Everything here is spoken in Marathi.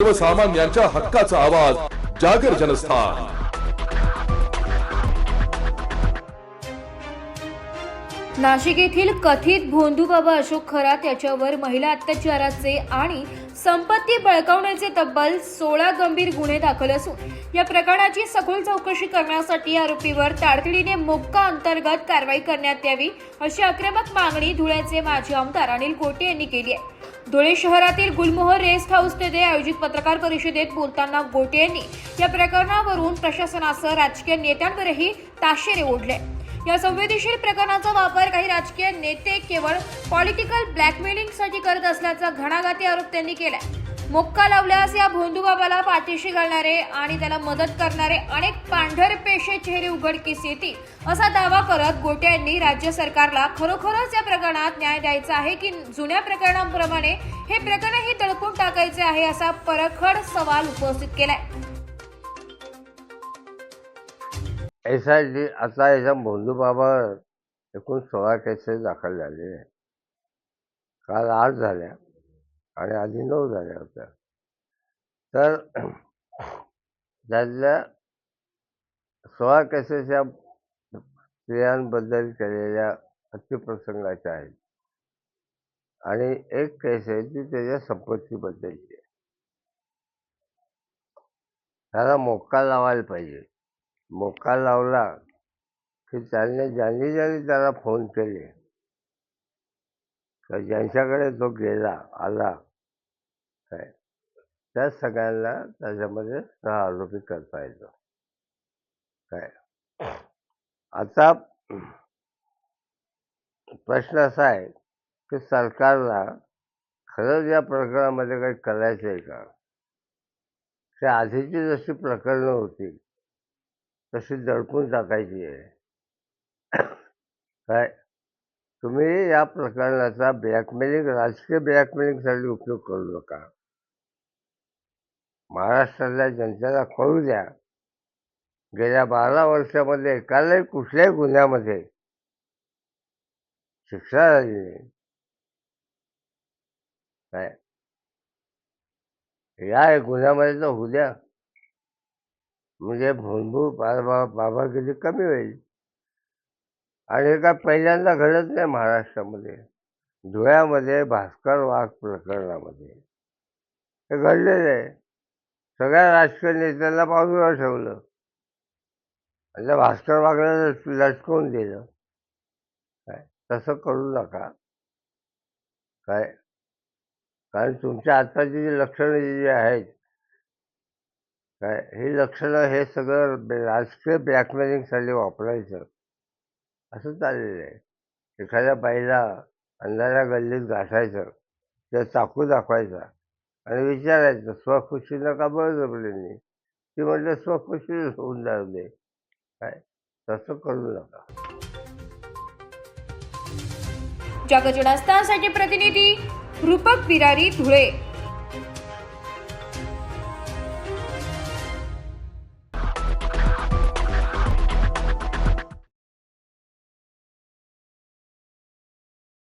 सर्वसामान्यांच्या हक्काचा आवाज जागर जनस्थान। नाशिक येथील कथित भोंदूबाबा अशोक खरात याच्यावर महिला अत्याचाराचे आणि संपत्ती बळकावण्याचे तब्बल 16 गंभीर गुन्हे दाखल असून या प्रकरणाची सखोल चौकशी करण्यासाठी आरोपीवर तातडीने मोक्का अंतर्गत कारवाई करण्यात यावी अशी आक्रमक मागणी धुळ्याचे माजी आमदार अनिल गोटे यांनी केली आहे। धुळे शहरातील गुलमोहर रेस्ट हाऊस येथे आयोजित पत्रकार परिषदेत बोलताना गोटे यांनी या प्रकरणावरून प्रशासनासह राजकीय नेत्यांवरही ताशेरे ओढले। या संवेदनशील प्रकरणाचा वापर काही राजकीय नेते केवळ पॉलिटिकल ब्लॅकमेलिंगसाठी करत असल्याचा घणाघाती आरोप त्यांनी केलाय। मोक्का लावल्यास या भोंदूबाबाला पाठीशी घालणारे आणि त्याला मदत करणारे अनेक पांढरपेशे चेहरे उघडकीस येतील असा दावा करत गोटे यांनी राज्य सरकारला खरोखरच या प्रकरणात न्याय द्यायचा आहे की जुन्या प्रकरणांप्रमाणे हे प्रकरणही तडकून टाकायचे आहे असा परखड सवाल उपस्थित केलाय। एसआयटी आता याच्या भोंदूबाबा एकूण 16 केसेस दाखल झाले आहे। काल 8 झाल्या आणि आधी 9 झाल्या होत्या। तर त्यातल्या 16 केसेस या स्त्रियांबद्दल केलेल्या अतिप्रसंगाच्या आहेत आणि एक केस आहे ती त्याच्या संपत्तीबद्दलची आहे। त्याला मोक्का लावायला पाहिजे। मोक्का लावला की ज्यांनी त्याला फोन केले तर ज्यांच्याकडे तो गेला आला काय त्या सगळ्यांना त्याच्यामध्ये आरोपी करता येतो काय। आता प्रश्न असा आहे की सरकारला खरंच या प्रकरणामध्ये काही करायचं आहे का? की आधीची जशी प्रकरणं होती तशी दडपून टाकायची आहे काय? तुम्ही या प्रकरणाचा राजकीय ब्लॅकमेलिंगसाठी उपयोग करू नका। महाराष्ट्रातल्या जनतेला कळू द्या गेल्या 12 वर्षामध्ये एकालाही कुठल्याही गुन्ह्यामध्ये शिक्षा झाली नाही काय। या गुन्ह्यामध्ये तर होऊ द्या म्हणजे भोंदू बाबागिरी कमी होईल। आणि हे काय पहिल्यांदा घडत नाही महाराष्ट्रामध्ये। धुळ्यामध्ये भास्कर वाघ प्रकरणामध्ये हे घडलेलं आहे। सगळ्या राजकीय नेत्यांना बाजूला ठेवलं आणि भास्कर वाघला लटकवून दिलं काय। तसं करू नका काय, कारण तुमच्या आताची जी लक्षणं जी आहेत काय ही लक्षणं हे सगळं राजकीय ब्लॅकमेलिंगसाठी वापरायचं असं चाललेलं आहे। एखाद्या बाईला अंधाऱ्या गल्लीत गाठायचं त्या चाकू दाखवायचा आणि विचारायचं स्वखुशीनं का बळजबरीने? ती म्हटलं स्वखुशी होऊन जाऊ दे काय। तसं करू नका। जागर जनस्थानसाठी प्रतिनिधी रूपक बिरारी, धुळे।